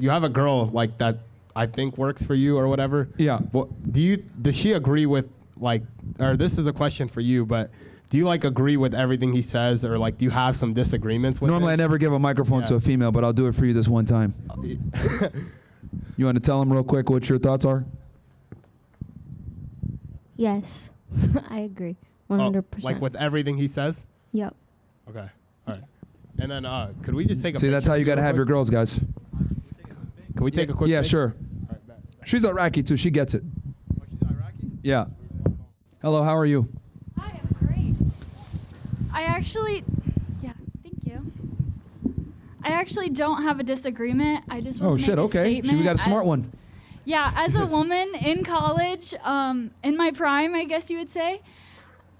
you have a girl like that I think works for you or whatever. Yeah. Does she agree with like, or this is a question for you, but do you like agree with everything he says, or like do you have some disagreements with Normally, him? I never give a microphone to a female, but I'll do it for you this one time. You want to tell him real quick what your thoughts are? Yes, I agree. 100%. Like with everything he says? Yep. Okay. All right. And then could we just take a See, that's how you got to have your girls, guys. Can we take a quick Yeah, break? sure. All right, bet. She's Iraqi, too. She gets it. Oh, she's Iraqi? Yeah. Hello, how are you? Hi, I'm great. Thank you. I actually don't have a disagreement. I just want Oh, to shit, make a okay. statement. We got a smart one. Yeah, as a woman in college, in my prime, I guess you would say,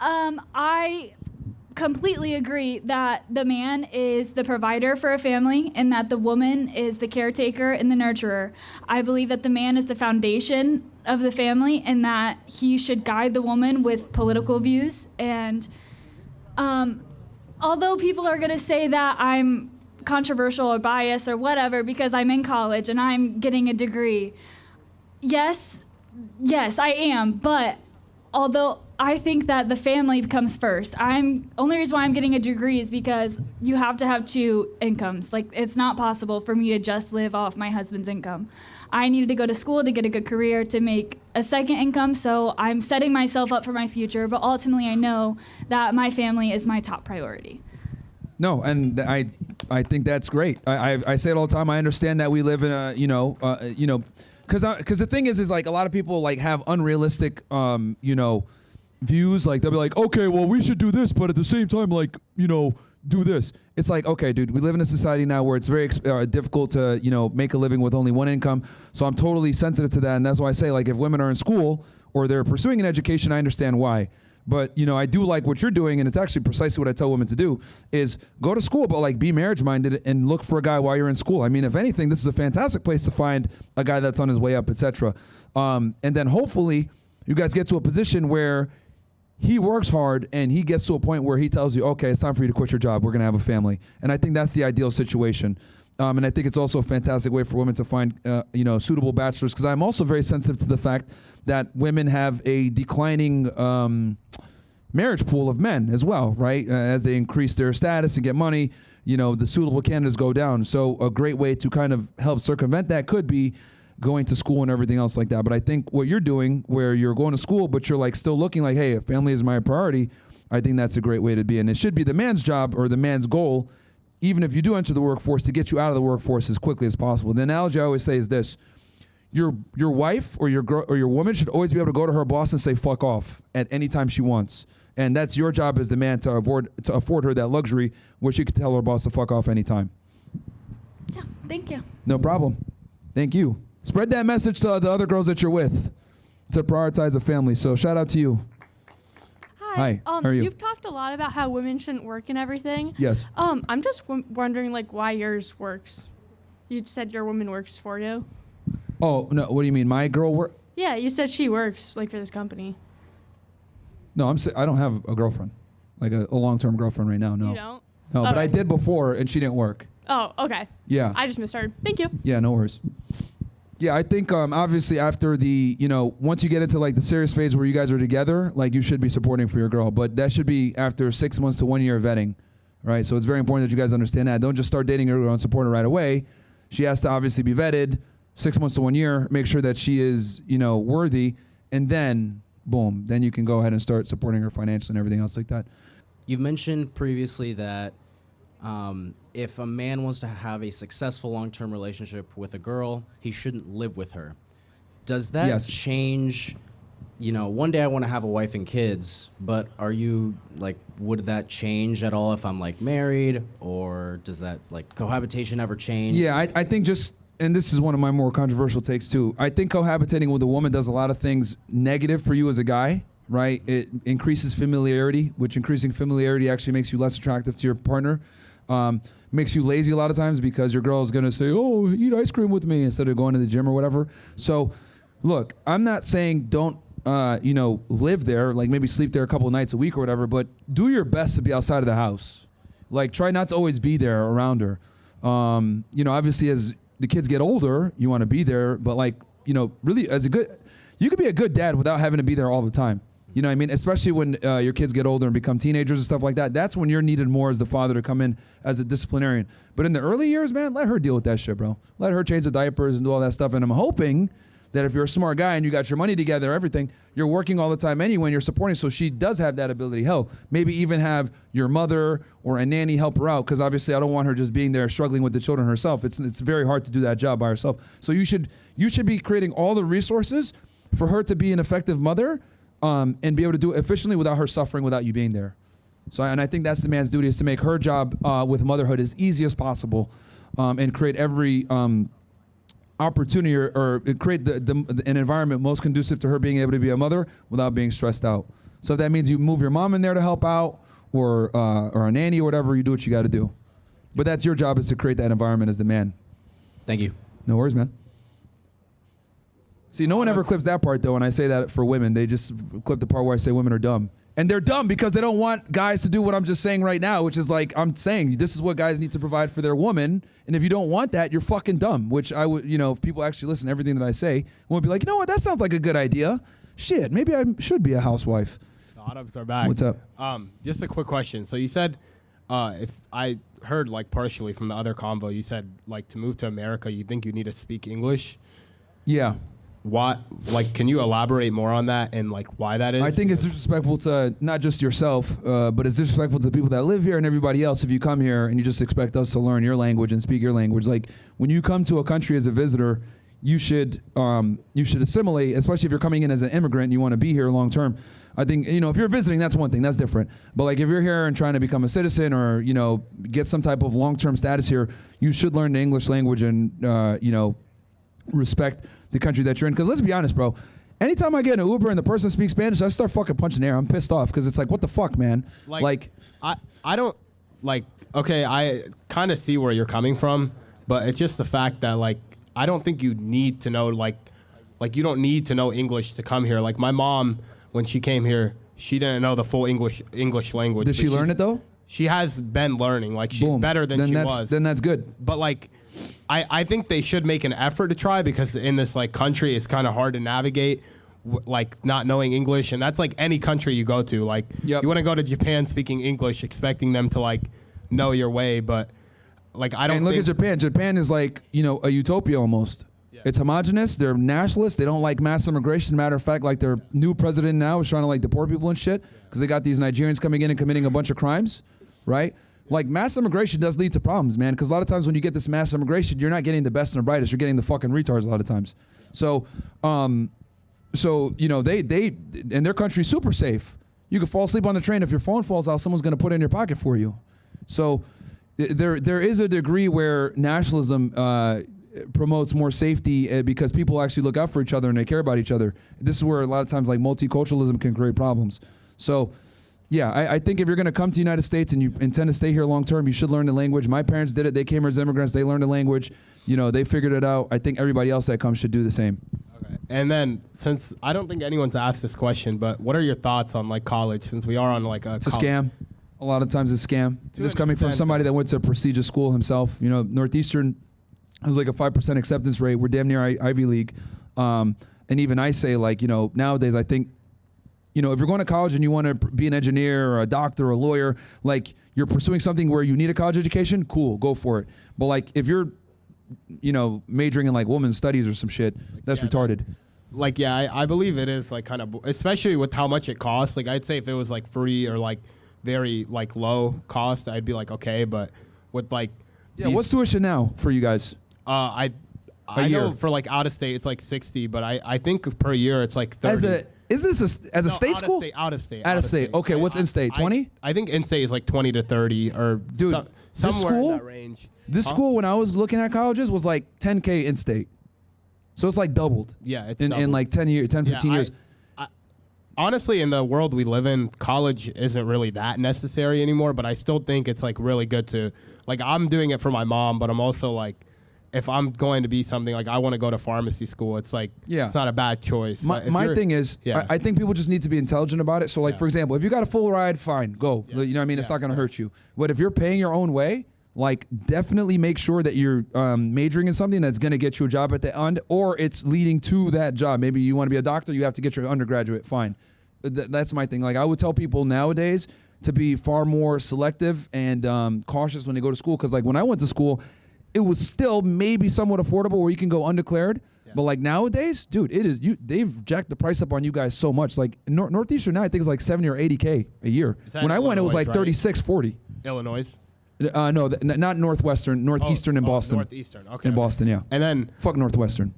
I completely agree that the man is the provider for a family and that the woman is the caretaker and the nurturer. I believe that the man is the foundation of the family and that he should guide the woman with political views. And although people are going to say that I'm controversial or biased or whatever because I'm in college and I'm getting a degree, yes, I am. But although I think that the family comes first, only reason why I'm getting a degree is because you have to have two incomes. Like, it's not possible for me to just live off my husband's income. I needed to go to school to get a good career to make a second income, so I'm setting myself up for my future, but ultimately I know that my family is my top priority. No, and I think that's great. I say it all the time. I understand that we live in a, because the thing is like a lot of people like have unrealistic, views. Like they'll be like, okay, well we should do this, but at the same time, like, do this. It's like, okay, dude, we live in a society now where it's very difficult to, make a living with only one income. So I'm totally sensitive to that. And that's why I say, like, if women are in school or they're pursuing an education, I understand why. But, I do like what you're doing, and it's actually precisely what I tell women to do, is go to school, but, like, be marriage-minded and look for a guy while you're in school. I mean, if anything, this is a fantastic place to find a guy that's on his way up, etc. And then hopefully you guys get to a position where he works hard and he gets to a point where he tells you, okay, it's time for you to quit your job. We're going to have a family. And I think that's the ideal situation. And I think it's also a fantastic way for women to find, suitable bachelors, because I'm also very sensitive to the fact that women have a declining marriage pool of men as well, right? As they increase their status and get money, the suitable candidates go down. So a great way to kind of help circumvent that could be going to school and everything else like that. But I think what you're doing, where you're going to school, but you're like still looking like, hey, family is my priority, I think that's a great way to be. And it should be the man's job or the man's goal, even if you do enter the workforce, to get you out of the workforce as quickly as possible. The analogy I always say is this: your wife or your girl or your woman should always be able to go to her boss and say fuck off at any time she wants. And that's your job as the man to afford her that luxury where she can tell her boss to fuck off anytime. Yeah, thank you. No problem. Thank you. Spread that message to the other girls that you're with to prioritize a family. So shout out to you. Hi. How are you? You've talked a lot about how women shouldn't work and everything. Yes. I'm just wondering, like, why yours works. You said your woman works for you. Oh, no. What do you mean? My girl work? Yeah, you said she works, like, for this company. No, I don't have a girlfriend, like a long-term girlfriend right now. No. You don't? No, but Okay. I did before, and she didn't work. Oh, okay. Yeah. I just misheard. Thank you. Yeah, no worries. Yeah, I think obviously after the, once you get into like the serious phase where you guys are together, like you should be supporting for your girl. But that should be after 6 months to 1 year of vetting, right? So it's very important that you guys understand that. Don't just start dating your girl and support her right away. She has to obviously be vetted 6 months to 1 year, make sure that she is, worthy. And then, boom, then you can go ahead and start supporting her financially and everything else like that. You've mentioned previously that if a man wants to have a successful long-term relationship with a girl, he shouldn't live with her. Does that Yes. change? One day I want to have a wife and kids, but are you like, would that change at all if I'm like married, or does that like cohabitation ever change? Yeah, I think and this is one of my more controversial takes too. I think cohabitating with a woman does a lot of things negative for you as a guy, right? It increases familiarity, which increasing familiarity actually makes you less attractive to your partner. Makes you lazy a lot of times because your girl is going to say, oh, eat ice cream with me instead of going to the gym or whatever. So look, I'm not saying don't, live there, like maybe sleep there a couple of nights a week or whatever, but do your best to be outside of the house. Like try not to always be there around her. Obviously as the kids get older, you want to be there, but like, you know, really you could be a good dad without having to be there all the time. You know what I mean? Especially when your kids get older and become teenagers and stuff like that. That's when you're needed more as the father to come in as a disciplinarian. But in the early years, man, let her deal with that shit, bro. Let her change the diapers and do all that stuff. And I'm hoping that if you're a smart guy and you got your money together, everything, you're working all the time anyway and you're supporting. So she does have that ability. Hell, maybe even have your mother or a nanny help her out, because obviously I don't want her just being there struggling with the children herself. It's very hard to do that job by herself. So you should be creating all the resources for her to be an effective mother, and be able to do it efficiently without her suffering, without you being there. So, and I think that's the man's duty, is to make her job with motherhood as easy as possible, and create every opportunity or create an environment most conducive to her being able to be a mother without being stressed out. So if that means you move your mom in there to help out, or a nanny or whatever, you do what you got to do. But that's your job, is to create that environment as the man. Thank you. No worries, man. See, no one ever clips that part, though, when I say that for women. They just clip the part where I say women are dumb. And they're dumb because they don't want guys to do what I'm just saying right now, which is like, I'm saying this is what guys need to provide for their woman. And if you don't want that, you're fucking dumb, which I would, you know, if people actually listen to everything that I say, won't be like, you know what, that sounds like a good idea. Shit, maybe I should be a housewife. The Autumns are back. What's up? Just a quick question. So you said, if I heard like partially from the other convo, you said like to move to America, you think you need to speak English. Yeah. What, like, can you elaborate more on that and like why that is? I think it's disrespectful to not just yourself, but it's disrespectful to people that live here and everybody else if you come here and you just expect us to learn your language and speak your language. Like, when you come to a country as a visitor, you should assimilate, especially if you're coming in as an immigrant and you want to be here long term. I think, you know, if you're visiting, that's one thing, that's different. But like, if you're here and trying to become a citizen or, you know, get some type of long-term status here, you should learn the English language and, you know, respect the country that you're in. Because let's be honest, bro, anytime I get in an Uber and the person speaks Spanish, I start fucking punching air. I'm pissed off because it's like, what the fuck, man? Like I don't, like, okay, I kind of see where you're coming from, but it's just the fact that, like, I don't think you need to know, like you don't need to know English to come here. Like, my mom, when she came here, she didn't know the full English language. Did she learn it, though? She has been learning. Like, she's better than she was. Then that's good. But, like, I think they should make an effort to try, because in this, like, country, it's kind of hard to navigate, like, not knowing English. And that's, like, any country you go to. Like, you want to go to Japan speaking English, expecting them to, like, know your way. But, like, I don't And look at Japan. Japan is, like, you know, a utopia almost. Yeah. It's homogenous. They're nationalists. They don't like mass immigration. Matter of fact, like, their new president now is trying to, like, deport people and shit because they got these Nigerians coming in and committing a bunch of crimes, right? Like, mass immigration does lead to problems, man, because a lot of times when you get this mass immigration, you're not getting the best and the brightest. You're getting the fucking retards a lot of times. So, you know, they in their country, super safe. You can fall asleep on the train. If your phone falls out, someone's going to put it in your pocket for you. So there is a degree where nationalism promotes more safety because people actually look out for each other and they care about each other. This is where a lot of times, like, multiculturalism can create problems. So, yeah, I think if you're going to come to the United States and you intend to stay here long term, you should learn the language. My parents did it. They came here as immigrants. They learned the language. You know, they figured it out. I think everybody else that comes should do the same. Okay. And then, since I don't think anyone's asked this question, but what are your thoughts on, like, college, since we are on, like, It's a scam. A lot of times it's a scam. This coming from somebody that went to a prestigious school himself. You know, Northeastern has like a 5% acceptance rate. We're damn near Ivy League. And even I say, like, you know, nowadays I think, you know, if you're going to college and you want to be an engineer or a doctor or a lawyer, like, you're pursuing something where you need a college education, cool, go for it. But, like, if you're, you know, majoring in, like, women's studies or some shit, that's retarded. Like, yeah, I believe it is, like, kind of, especially with how much it costs. Like, I'd say if it was, like, free or, like, very, like, low cost, I'd be like, okay. But with, like, what's tuition now for you guys? I know for, like, out of state it's like 60, but I think per year it's like 30. Is this a state school? Out of state. Okay, what's in state? 20? I think in state is like 20 to 30 or dude, somewhere in that range. This school, when I was looking at colleges, was like 10K in state. So it's like doubled. Yeah, it's in like 10 years, 10, 15 years. Honestly, in the world we live in, college isn't really that necessary anymore, but I still think it's, like, really good to, like, I'm doing it for my mom, but I'm also, like, if I'm going to be something, like, I want to go to pharmacy school, it's like, it's not a bad choice. My thing is, I think people just need to be intelligent about it. So, like, for example, if you got a full ride, fine, go. You know what I mean? It's not going to hurt you. But if you're paying your own way, like definitely make sure that you're majoring in something that's going to get you a job at the end, or it's leading to that job. Maybe you want to be a doctor, you have to get your undergraduate, fine. That's my thing. Like I would tell people nowadays to be far more selective and cautious when they go to school, because like when I went to school, it was still maybe somewhat affordable where you can go undeclared. Yeah. But like nowadays, dude, they've jacked the price up on you guys so much. Like Northeastern now I think is like 70 or 80K a year. When I went, it was like 36, 40. Illinois? No, not Northwestern, Northeastern in Boston. Northeastern, okay. In Boston, yeah. And then fuck Northwestern.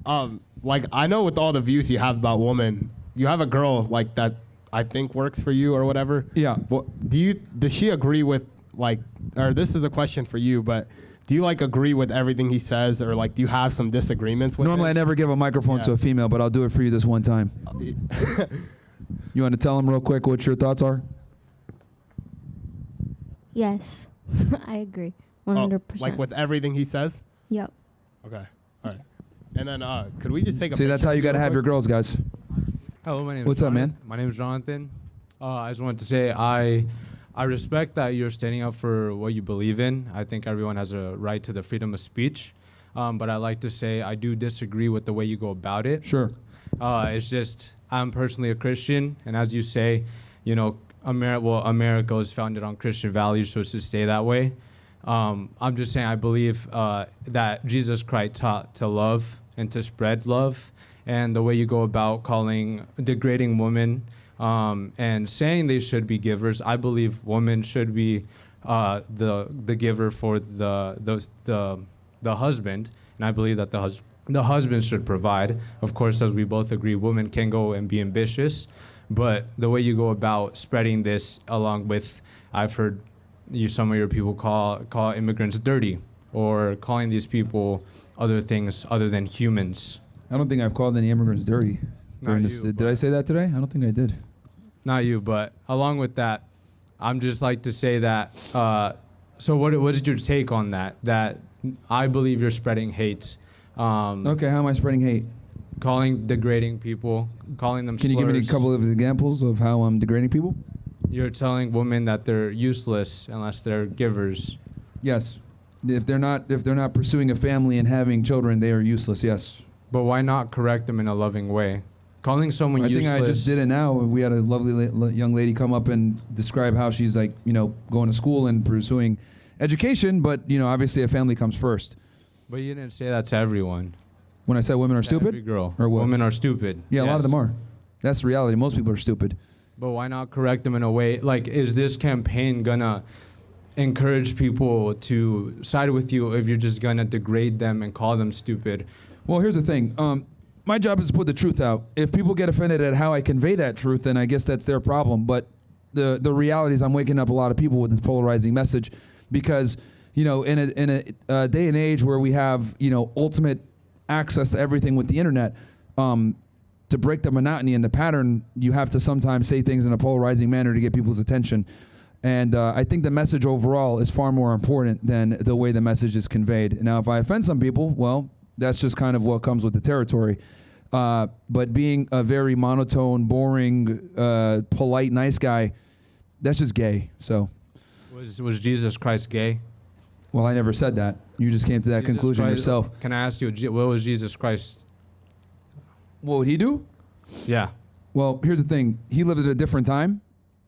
Like I know with all the views you have about women, you have a girl like that I think works for you or whatever. Yeah. What, does she agree with like, or this is a question for you, but do you like agree with everything he says, or like do you have some disagreements with Normally him? I never give a microphone to a female, but I'll do it for you this one time. You want to tell him real quick what your thoughts are? Yes. I agree. 100%. Like with everything he says? Yep. Okay. All right. And then could we just take a See, that's how you got to have your girls, guys. Hello, my name is What's up, man? My name is Jonathan. I just wanted to say I respect that you're standing up for what you believe in. I think everyone has a right to the freedom of speech. But I like to say I do disagree with the way you go about it. Sure. It's just I'm personally a Christian, and as you say, you know, America is founded on Christian values, so it should stay that way. I'm just saying I believe that Jesus Christ taught to love and to spread love, and the way you go about degrading women and saying they should be givers, I believe women should be the giver for the husband, and I believe that the husband should provide. Of course, as we both agree, women can go and be ambitious, but the way you go about spreading this, along with, I've heard some of your people call immigrants dirty, or calling these people other things other than humans. I don't think I've called any immigrants dirty. Did I say that today? I don't think I did. Not you, but along with that, I'm just like to say that. So what is your take on that? That I believe you're spreading hate. Okay, how am I spreading hate? Degrading people, calling them slurs. Can you give me a couple of examples of how I'm degrading people? You're telling women that they're useless unless they're givers. Yes. If they're not pursuing a family and having children, they are useless, yes. But why not correct them in a loving way? Calling someone useless. I think I just did it now. We had a lovely young lady come up and describe how she's like, going to school and pursuing education, but, obviously a family comes first. But you didn't say that to everyone. When I said women are stupid? Every girl. Or what? Women are stupid. Yeah, yes. A lot of them are. That's the reality. Most people are stupid. But why not correct them in a way? Like, is this campaign gonna encourage people to side with you if you're just gonna degrade them and call them stupid? Well, here's the thing. My job is to put the truth out. If people get offended at how I convey that truth, then I guess that's their problem. But the reality is I'm waking up a lot of people with this polarizing message because, in a day and age where we have, ultimate access to everything with the internet, to break the monotony and the pattern, you have to sometimes say things in a polarizing manner to get people's attention. And I think the message overall is far more important than the way the message is conveyed. Now, if I offend some people, well, that's just kind of what comes with the territory. But being a very monotone, boring, polite, nice guy, that's just gay. So, was Jesus Christ gay? Well, I never said that. You just came to that conclusion yourself. Can I ask you, what was Jesus Christ? What would he do? Yeah. Well, here's the thing. He lived at a different time.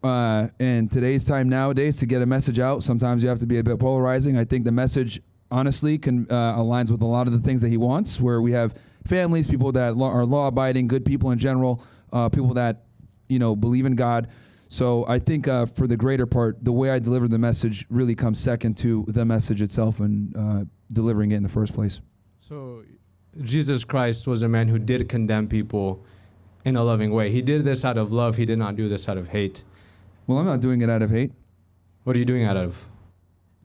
And today's time nowadays, to get a message out, sometimes you have to be a bit polarizing. I think the message, honestly, aligns with a lot of the things that he wants, where we have families, people that are law-abiding, good people in general, people that, believe in God. So I think for the greater part, the way I deliver the message really comes second to the message itself and delivering it in the first place. So Jesus Christ was a man who did condemn people in a loving way. He did this out of love. He did not do this out of hate. Well, I'm not doing it out of hate. What are you doing out of?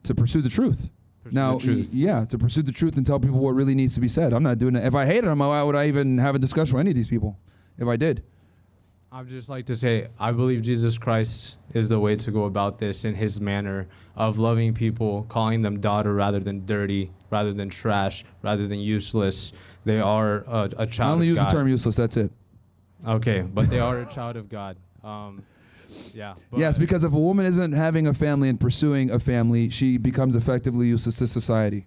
To pursue the truth. To pursue the truth and tell people what really needs to be said. I'm not doing it. If I hated them, why would I even have a discussion with any of these people? If I did. I'd just like to say, I believe Jesus Christ is the way to go about this in his manner of loving people, calling them daughter rather than dirty, rather than trash, rather than useless. They are a child of God. I only use the term useless, that's it. Okay, but they are a child of God. Yeah. Yes, but- because if a woman isn't having a family and pursuing a family, she becomes effectively useless to society.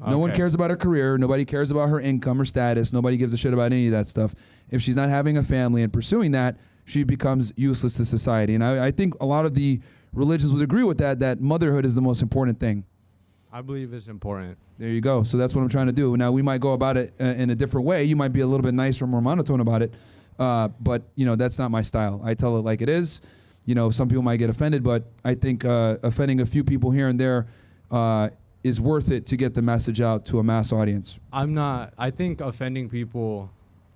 No one Okay. cares about her career. Nobody cares about her income or status. Nobody gives a shit about any of that stuff. If she's not having a family and pursuing that, she becomes useless to society. And I think a lot of the religions would agree with that motherhood is the most important thing. I believe it's important. There you go. So that's what I'm trying to do. Now, we might go about it in a different way. You might be a little bit nicer, more monotone about it. But, that's not my style. I tell it like it is. Some people might get offended, but I think offending a few people here and there is worth it to get the message out to a mass audience. I think offending people,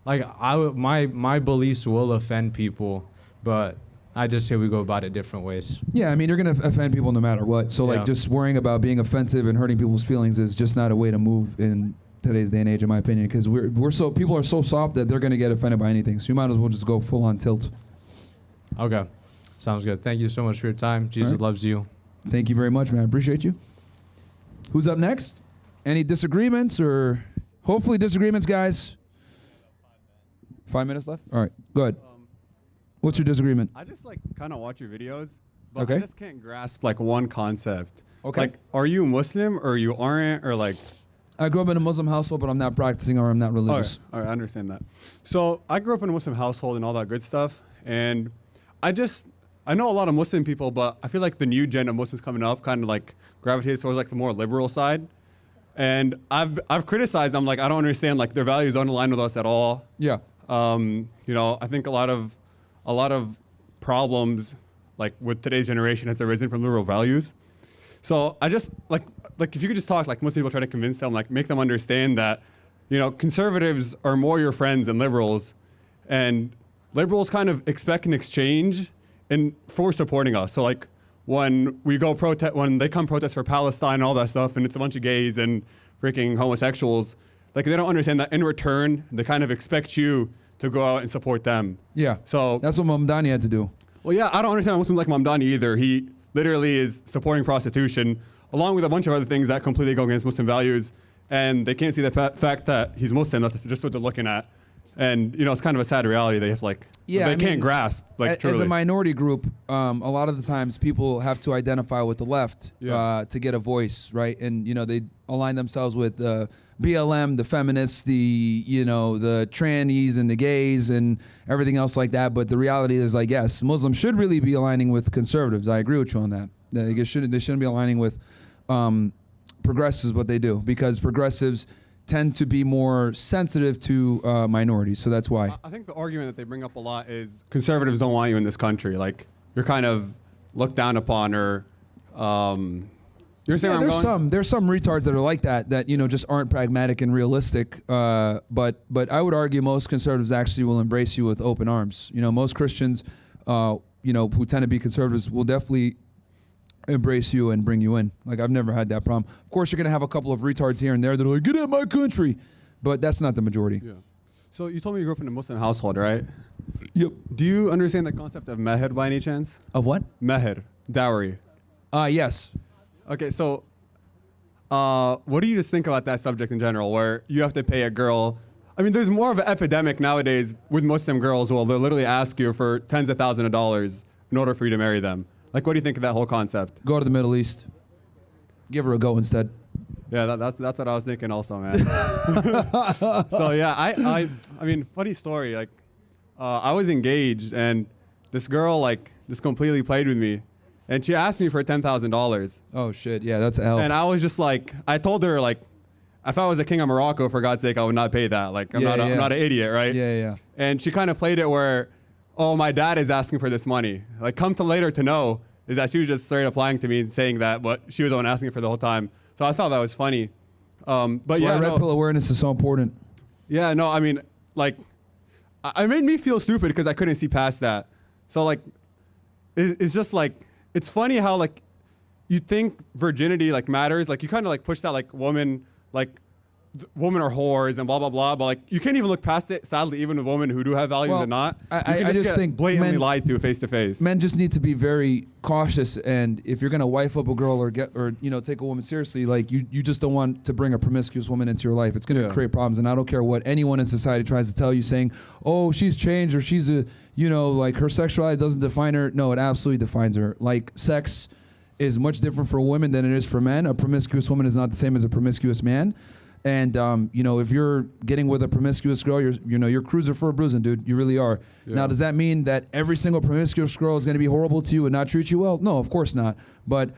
like my beliefs will offend people, but I just say we go about it different ways. Yeah, I mean, you're going to offend people no matter what. So, Yeah. just worrying about being offensive and hurting people's feelings is just not a way to move in today's day and age, in my opinion, because people are so soft that they're going to get offended by anything. So you might as well just go full on tilt. Okay. Sounds good. Thank you so much for your time. Jesus right. loves you. Thank you very much, man. Appreciate you. Who's up next? Any disagreements or hopefully disagreements, guys? 5 minutes left? All right, go ahead. What's your disagreement? I just kind of watch your videos, but Okay. I just can't grasp one concept. Okay. Are you Muslim or you aren't, or I grew up in a Muslim household, but I'm not practicing or I'm not religious. All right, I understand that. So I grew up in a Muslim household and all that good stuff, and I know a lot of Muslim people, but I feel like the new gen of Muslims coming up kind of gravitates towards the more liberal side. And I've criticized them, I don't understand, their values don't align with us at all. Yeah. I think a lot of problems with today's generation has arisen from liberal values. So I just if you could just talk Muslim people, try to convince them, make them understand that conservatives are more your friends than liberals, and liberals kind of expect an exchange for supporting us. So when we go when they come protest for Palestine and all that stuff, and it's a bunch of gays and freaking homosexuals, they don't understand that in return they kind of expect you to go out and support them. Yeah. So That's what Mamdani had to do. well, yeah, I don't understand Muslims like Mamdani either. He literally is supporting prostitution, along with a bunch of other things that completely go against Muslim values, and they can't see the fact that he's Muslim. That's just what they're looking at. And, it's kind of a sad reality. They have they can't grasp, As truly. a minority group, a lot of the times people have to identify with the left to get a voice, right? And, they align themselves with BLM, the feminists, the trannies and the gays and everything else like that. But the reality is yes, Muslims should really be aligning with conservatives. I agree with you on that. They shouldn't be aligning with progressives, but they do, because progressives tend to be more sensitive to minorities. So that's why. I think the argument that they bring up a lot is conservatives don't want you in this country. You're kind of looked down upon, or you're saying where I'm going? There's some retards that are like that just aren't pragmatic and realistic. But I would argue most conservatives actually will embrace you with open arms. Most Christians, who tend to be conservatives, will definitely embrace you and bring you in. I've never had that problem. Of course, you're gonna have a couple of retards here and there that are get out of my country, but that's not the majority. Yeah. So you told me you grew up in a Muslim household, right? Yep. Do you understand the concept of meher by any chance? Of what? Meher, dowry. Yes. Okay, so what do you just think about that subject in general, where you have to pay a girl? I mean, there's more of an epidemic nowadays with Muslim girls. Well, they'll literally ask you for tens of thousands of dollars in order for you to marry them. What do you think of that whole concept? Go to the Middle East. Give her a go instead. Yeah, that's what I was thinking also, man. So yeah, I mean, funny story. I was engaged, and this girl just completely played with me, and she asked me for $10,000. Oh shit! Yeah, that's a L. And I was just I told her if I was a king of Morocco, for God's sake, I would not pay that. I'm not an idiot, right? Yeah. And she kind of played it where, oh, my dad is asking for this money. Come to later to know is that she was just straight up lying to me and saying that, but she was the one asking for the whole time. So I thought that was funny. But That's yeah, why red pill awareness is so important. yeah, no, I mean, I made me feel stupid because I couldn't see past that. So it's just it's funny how you think virginity matters. You kind of push that woman women are whores and blah blah blah. But like, you can't even look past it. Sadly, even with women who do have values Well, and not, I just think blatantly men- lied to face to face. Men just need to be very cautious, and if you're gonna wife up a girl or take a woman seriously, like you just don't want to bring a promiscuous woman into your life. It's gonna create problems, and I don't care what anyone in society tries to tell you, saying, "Oh, she's changed," or "She's a," like her sexuality doesn't define her. No, it absolutely defines her. Like sex is much different for women than it is for men. A promiscuous woman is not the same as a promiscuous man. And if you're getting with a promiscuous girl, you're cruising for a bruising, dude. You really are. Yeah. Now, does that mean that every single promiscuous girl is going to be horrible to you and not treat you well? No, of course not. But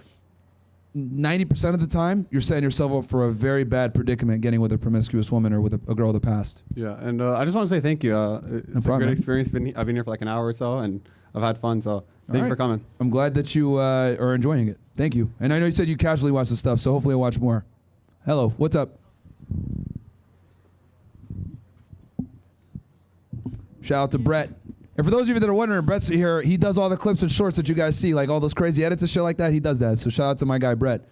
90% of the time, you're setting yourself up for a very bad predicament getting with a promiscuous woman or with a girl of the past. Yeah, and I just want to say thank you. It's a problem, great man. experience. I've been here for like an hour or so, and I've had fun. So thank you for coming. I'm glad that you are enjoying it. Thank you. And I know you said you casually watch the stuff, so hopefully I'll watch more. Hello, what's up? Shout out to Brett. And for those of you that are wondering, Brett's here. He does all the clips and shorts that you guys see, like all those crazy edits and shit like that. He does that. So shout out to my guy, Brett.